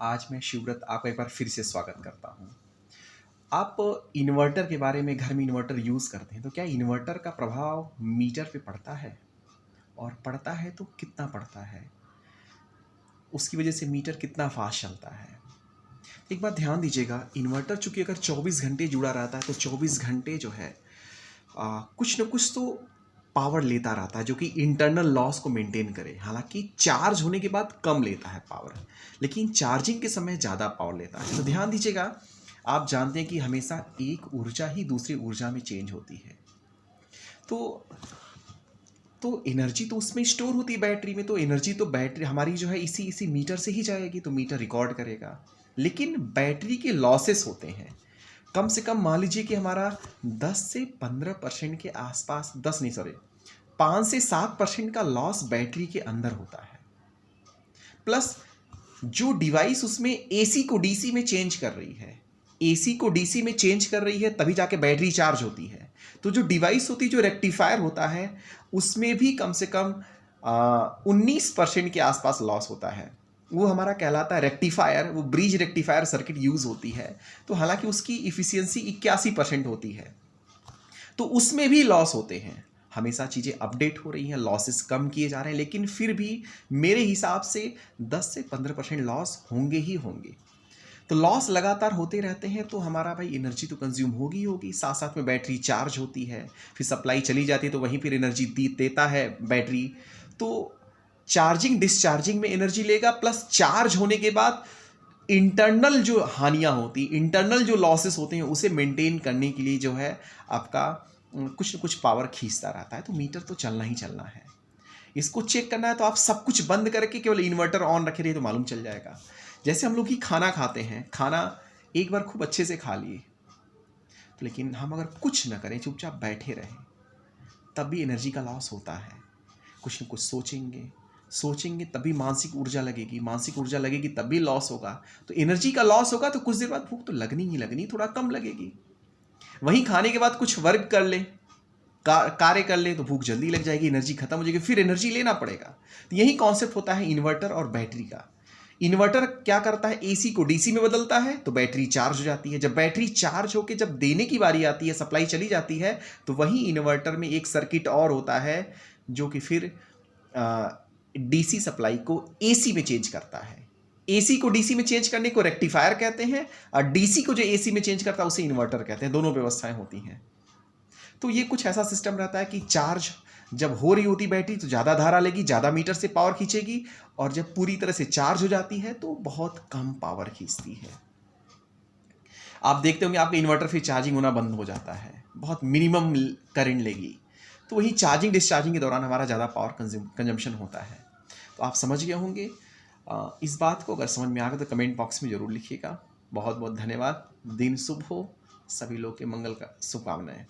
आज मैं शिवव्रत आपका एक बार फिर से स्वागत करता हूँ। आप इन्वर्टर के बारे में घर में इन्वर्टर यूज़ करते हैं, तो क्या इन्वर्टर का प्रभाव मीटर पे पड़ता है? और पड़ता है तो कितना पड़ता है? उसकी वजह से मीटर कितना फ़ास्ट चलता है? एक बात ध्यान दीजिएगा, इन्वर्टर चूँकि अगर 24 घंटे जुड़ा रहता है, तो 24 घंटे जो है कुछ न कुछ तो पावर लेता रहता है, जो कि इंटरनल लॉस को मेंटेन करे। हालांकि चार्ज होने के बाद कम लेता है पावर, लेकिन चार्जिंग के समय ज़्यादा पावर लेता है। तो ध्यान दीजिएगा, आप जानते हैं कि हमेशा एक ऊर्जा ही दूसरी ऊर्जा में चेंज होती है। तो एनर्जी तो उसमें स्टोर होती है बैटरी में, तो एनर्जी तो बैटरी हमारी जो है इसी इसी मीटर से ही जाएगी, तो मीटर रिकॉर्ड करेगा। लेकिन बैटरी के लॉसेस होते हैं। कम से कम मान लीजिए कि हमारा 10 से 15% के आसपास, 10 नहीं सॉरी 5 से 7% का लॉस बैटरी के अंदर होता है। प्लस जो डिवाइस उसमें एसी को डीसी में चेंज कर रही है, एसी को डीसी में चेंज कर रही है, तभी जाके बैटरी चार्ज होती है। तो जो डिवाइस होती है, जो रेक्टिफायर होता है, उसमें भी कम से कम 19% के आसपास लॉस होता है। वो हमारा कहलाता है रेक्टिफायर, वो ब्रिज रेक्टिफायर सर्किट यूज़ होती है। तो हालांकि उसकी इफिशियंसी 81% होती है, तो उसमें भी लॉस होते हैं। हमेशा चीज़ें अपडेट हो रही हैं, लॉसेस कम किए जा रहे हैं, लेकिन फिर भी मेरे हिसाब से 10 से 15% लॉस होंगे ही होंगे। तो लॉस लगातार होते रहते हैं, तो हमारा भाई एनर्जी तो कंज्यूम होगी होगी, साथ साथ में बैटरी चार्ज होती है, फिर सप्लाई चली जाती है, तो वहीं पर एनर्जी देता है बैटरी। तो चार्जिंग डिस्चार्जिंग में एनर्जी लेगा, प्लस चार्ज होने के बाद इंटरनल जो हानियाँ होती, इंटरनल जो लॉसेस होते हैं, उसे मेंटेन करने के लिए जो है आपका कुछ न कुछ पावर खींचता रहता है। तो मीटर तो चलना ही चलना है। इसको चेक करना है तो आप सब कुछ बंद करके केवल इन्वर्टर ऑन रखे रहिए तो मालूम चल जाएगा। जैसे हम लोग ही खाना खाते हैं, खाना एक बार खूब अच्छे से खा लिए, लेकिन हम अगर कुछ ना करें, चुपचाप बैठे रहें, तब भी एनर्जी का लॉस होता है। कुछ न कुछ सोचेंगे तभी मानसिक ऊर्जा लगेगी, मानसिक ऊर्जा लगेगी तब भी लॉस होगा। तो एनर्जी का लॉस होगा तो कुछ देर बाद भूख तो लगनी ही लगनी, थोड़ा कम लगेगी। वहीं खाने के बाद कुछ वर्क कर ले, कार्य कर ले, तो भूख जल्दी लग जाएगी, एनर्जी खत्म हो जाएगी, फिर एनर्जी लेना पड़ेगा। तो यही कॉन्सेप्ट होता है इन्वर्टर और बैटरी का। इन्वर्टर क्या करता है, एसी को डीसी में बदलता है, तो बैटरी चार्ज हो जाती है। जब बैटरी चार्ज होकर जब देने की बारी आती है, सप्लाई चली जाती है, तो वही इन्वर्टर में एक सर्किट और होता है, जो कि फिर डीसी सप्लाई को एसी में चेंज करता है। एसी को डीसी में चेंज करने को रेक्टिफायर कहते हैं, और डीसी को जो एसी में चेंज करता है उसे इन्वर्टर कहते हैं। दोनों व्यवस्थाएं होती हैं। तो ये कुछ ऐसा सिस्टम रहता है कि चार्ज जब हो रही होती बैटरी तो ज़्यादा धारा लेगी, ज़्यादा मीटर से पावर खींचेगी, और जब पूरी तरह से चार्ज हो जाती है तो बहुत कम पावर खींचती है। आप देखते होंगे आपका इन्वर्टर फिर चार्जिंग होना बंद हो जाता है, बहुत मिनिमम करंट लेगी। तो वही चार्जिंग डिस्चार्जिंग के दौरान हमारा ज़्यादा पावर कंजम्पशन होता है। तो आप समझ गए होंगे। इस बात को अगर समझ में आ गया तो कमेंट बॉक्स में ज़रूर लिखिएगा। बहुत बहुत धन्यवाद। दिन शुभ हो, सभी लोग के मंगल का शुभकामनाएं।